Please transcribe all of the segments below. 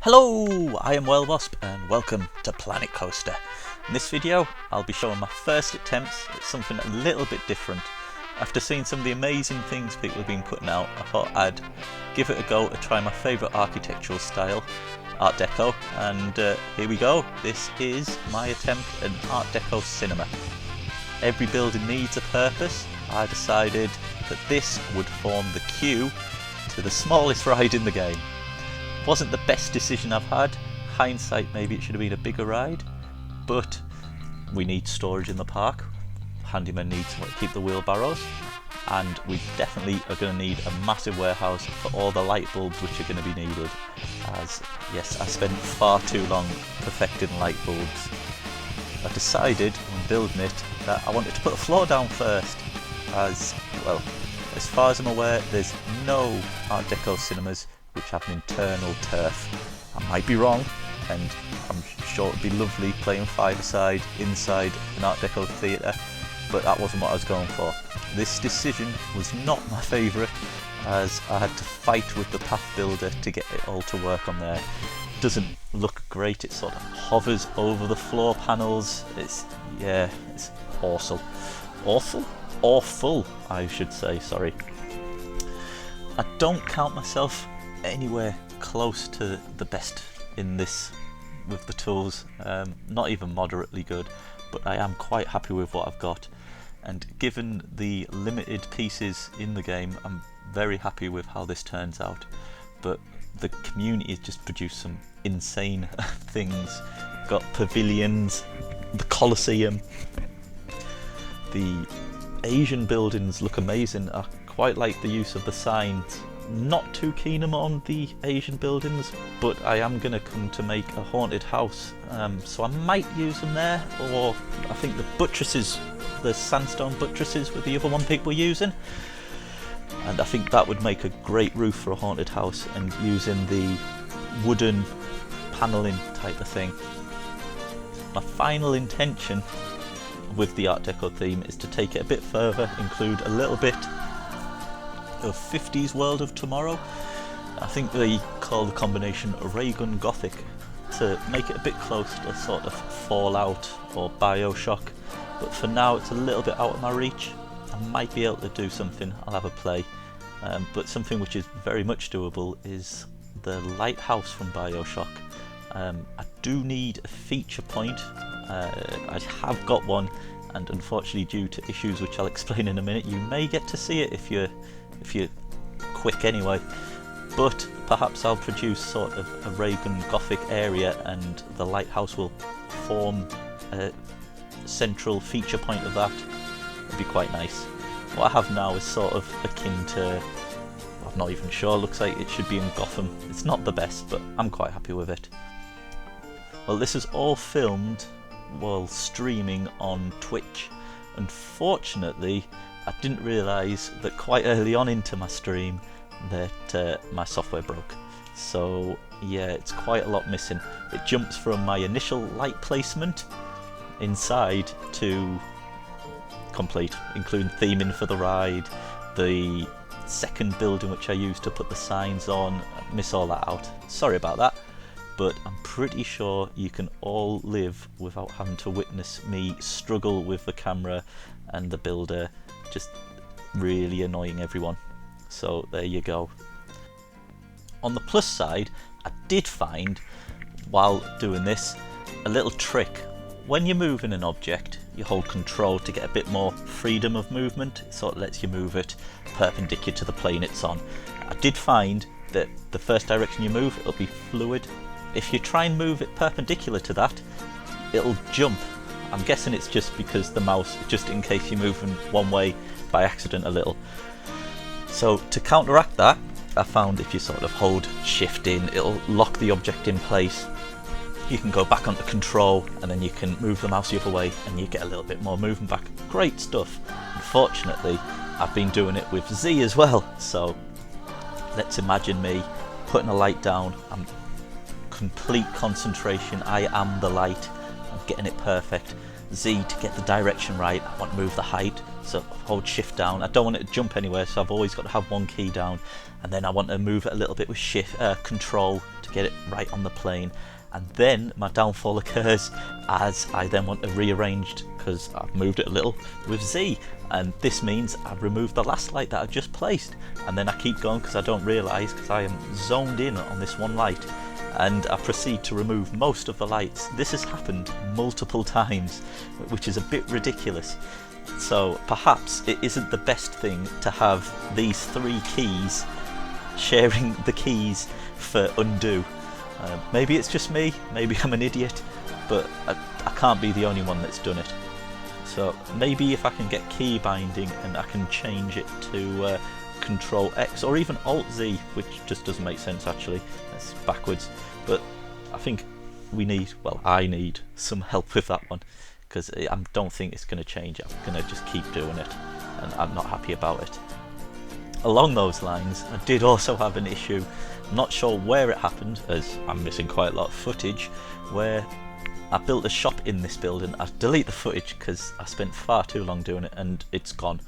Hello, I am Wasp and welcome to Planet Coaster. In this video I'll be showing my first attempts at something a little bit different. After seeing some of the amazing things people have been putting out, I thought I'd give it a go to try my favourite architectural style, Art Deco, and here we go. This is my attempt at an Art Deco cinema. Every building needs a purpose. I decided that this would form the queue to the smallest ride in the game. Wasn't the best decision I've had. Hindsight, maybe it should have been a bigger ride, but we need storage in the park. Handyman needs to keep the wheelbarrows, and we definitely are going to need a massive warehouse for all the light bulbs which are going to be needed, as yes, I spent far too long perfecting light bulbs. I decided when building it that I wanted to put a floor down first, as well, as far as I'm aware there's no Art Deco cinemas which have an internal turf. I might be wrong, and I'm sure it'd be lovely playing five-a-side inside an Art Deco theatre, but that wasn't what I was going for. This decision was not my favourite, as I had to fight with the path builder to get it all to work on there. It doesn't look great, it sort of hovers over the floor panels. It's awful. Awful, I should say, sorry. I don't count myself anywhere close to the best in this with the tools, not even moderately good, but I am quite happy with what I've got, and given the limited pieces in the game I'm very happy with how this turns out. But the community has just produced some insane things. Got pavilions, the Colosseum, the Asian buildings look amazing. I quite like the use of the signs. Not too keen on the Asian buildings, but I am going to come to make a haunted house, so I might use them there, or I think the buttresses, the sandstone buttresses were the other one people were using, and I think that would make a great roof for a haunted house, and using the wooden panelling type of thing. My final intention with the Art Deco theme is to take it a bit further, include a little bit of 50s World of Tomorrow. I think they call the combination Ray Gun Gothic, to make it a bit close to sort of Fallout or Bioshock, but for now it's a little bit out of my reach. I might be able to do something, I'll have a play, but something which is very much doable is the lighthouse from Bioshock. I do need a feature point. I have got one, and unfortunately due to issues which I'll explain in a minute, you may get to see it if you're quick anyway, but perhaps I'll produce sort of a Reagan Gothic area and the lighthouse will form a central feature point of that. It'd be quite nice. What I have now is sort of akin to, I'm not even sure, looks like it should be in Gotham. It's not the best, but I'm quite happy with it. Well, this is all filmed while streaming on Twitch. Unfortunately, I didn't realise that quite early on into my stream that my software broke. So yeah, it's quite a lot missing. It jumps from my initial light placement inside to complete, including theming for the ride, the second building which I used to put the signs on. I miss all that out. Sorry about that. But I'm pretty sure you can all live without having to witness me struggle with the camera and the builder, just really annoying everyone. So there you go. On the plus side, I did find, while doing this, a little trick. When you're moving an object, you hold control to get a bit more freedom of movement. It sort of lets you move it perpendicular to the plane it's on. I did find that the first direction you move, it'll be fluid. If you try and move it perpendicular to that, it'll jump. I'm guessing it's just because the mouse, just in case you're moving one way by accident a little. So to counteract that, I found if you sort of hold shift in, it'll lock the object in place. You can go back onto control and then you can move the mouse the other way and you get a little bit more movement back. Great stuff. Unfortunately, I've been doing it with Z as well. So let's imagine me putting a light down. I'm complete concentration, I am the light, I'm getting it perfect. Z to get the direction right, I want to move the height, so hold shift down. I don't want it to jump anywhere, so I've always got to have one key down, and then I want to move it a little bit with shift control to get it right on the plane. And then my downfall occurs as I then want to rearrange, because I've moved it a little with Z, and this means I've removed the last light that I just placed, and then I keep going because I don't realise, because I am zoned in on this one light, and I proceed to remove most of the lights. This has happened multiple times, which is a bit ridiculous. So perhaps it isn't the best thing to have these 3 keys sharing the keys for undo. Maybe it's just me, maybe I'm an idiot, but I can't be the only one that's done it. So maybe if I can get key binding and I can change it to Control X or even Alt Z, which just doesn't make sense actually, that's backwards, but I think we need, well, I need some help with that one, because I don't think it's going to change. I'm going to just keep doing it, and I'm not happy about it. Along those lines, I did also have an issue, I'm not sure where it happened, as I'm missing quite a lot of footage, where I built a shop in this building. I delete the footage because I spent far too long doing it and it's gone.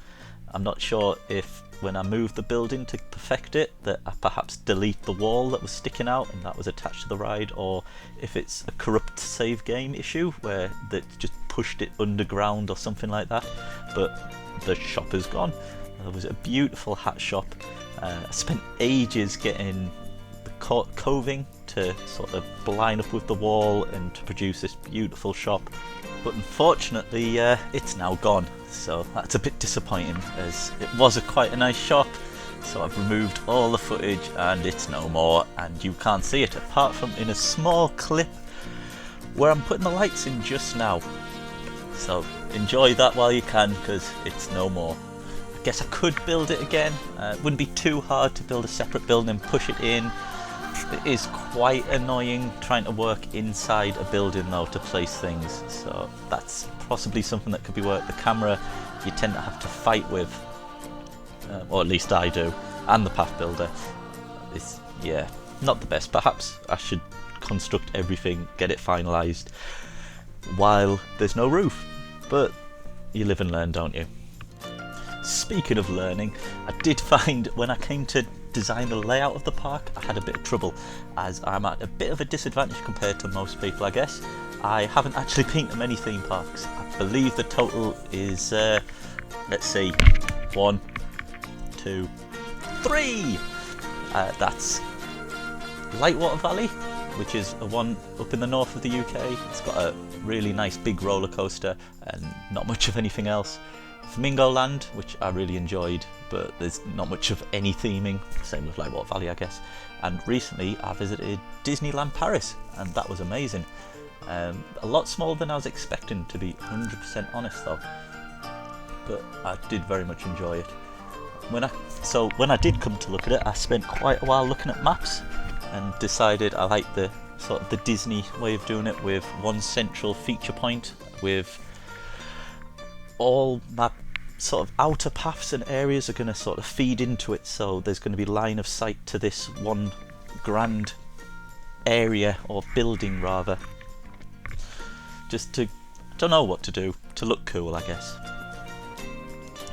I'm not sure if when I moved the building to perfect it that I perhaps delete the wall that was sticking out and that was attached to the ride, or if it's a corrupt save game issue where that just pushed it underground or something like that, but the shop is gone. There was a beautiful hat shop. I spent ages getting the coving to sort of line up with the wall and to produce this beautiful shop, but unfortunately it's now gone, so that's a bit disappointing, as it was quite a nice shop. So I've removed all the footage and it's no more, and you can't see it apart from in a small clip where I'm putting the lights in just now. So enjoy that while you can, because it's no more. I guess I could build it again. It wouldn't be too hard to build a separate building and push it in. It is quite annoying trying to work inside a building though to place things, so that's possibly something that could be worked. The camera you tend to have to fight with, or at least I do, and the path builder. It's, yeah, not the best. Perhaps I should construct everything, get it finalised while there's no roof, but you live and learn, don't you? Speaking of learning, I did find when I came to design the layout of the park, I had a bit of trouble, as I'm at a bit of a disadvantage compared to most people, I guess. I haven't actually been to many theme parks. I believe the total is, let's see, 1, 2, 3! That's Lightwater Valley, which is a one up in the north of the UK. It's got a really nice big roller coaster and not much of anything else. Flamingo Land, which I really enjoyed, but there's not much of any theming, same with Lightwater Valley I guess. And recently I visited Disneyland Paris, and that was amazing. A lot smaller than I was expecting, to be 100% honest though, but I did very much enjoy it. When I did come to look at it, I spent quite a while looking at maps and decided I like the sort of the Disney way of doing it, with one central feature point with all my sort of outer paths and areas are going to sort of feed into it, so there's going to be line of sight to this one grand area, or building rather, just to, don't know what to do, to look cool I guess.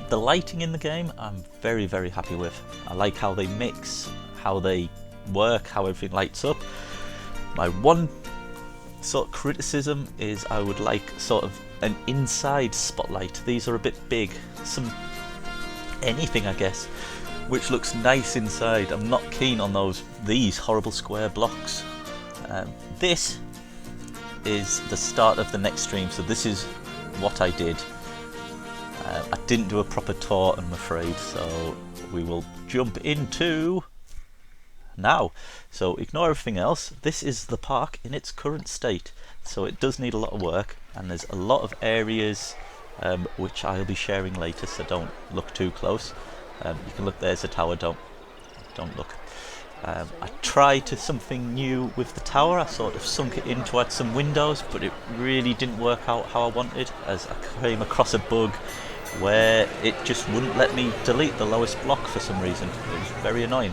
The lighting in the game I'm very happy with. I like how they mix, how they work, how everything lights up. My one sort of criticism is I would like sort of an inside spotlight. These are a bit big. Anything I guess which looks nice inside. I'm not keen on these horrible square blocks. This is the start of the next stream, so this is what I did. I didn't do a proper tour, I'm afraid, so we will jump into now. So ignore everything else. This is the park in its current state, so it does need a lot of work, and there's a lot of areas which I'll be sharing later, so don't look too close. You can look, there's a tower, don't look. I tried something new with the tower. I sort of sunk it in to add some windows, but it really didn't work out how I wanted, as I came across a bug where it just wouldn't let me delete the lowest block for some reason. It was very annoying.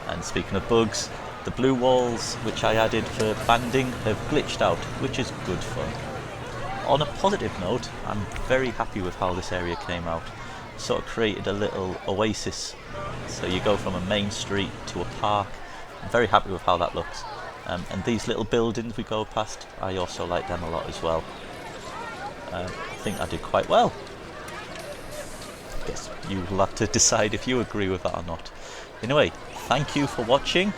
And speaking of bugs, the blue walls which I added for banding have glitched out, which is good fun. On a positive note, I'm very happy with how this area came out. sort of created a little oasis. So you go from a main street to a park. I'm very happy with how that looks. And these little buildings we go past, I also like them a lot as well. I think I did quite well. I guess you'll have to decide if you agree with that or not. Anyway, thank you for watching.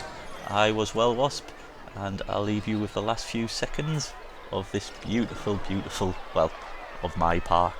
I was Wasp, and I'll leave you with the last few seconds of this beautiful, beautiful, well, of my park.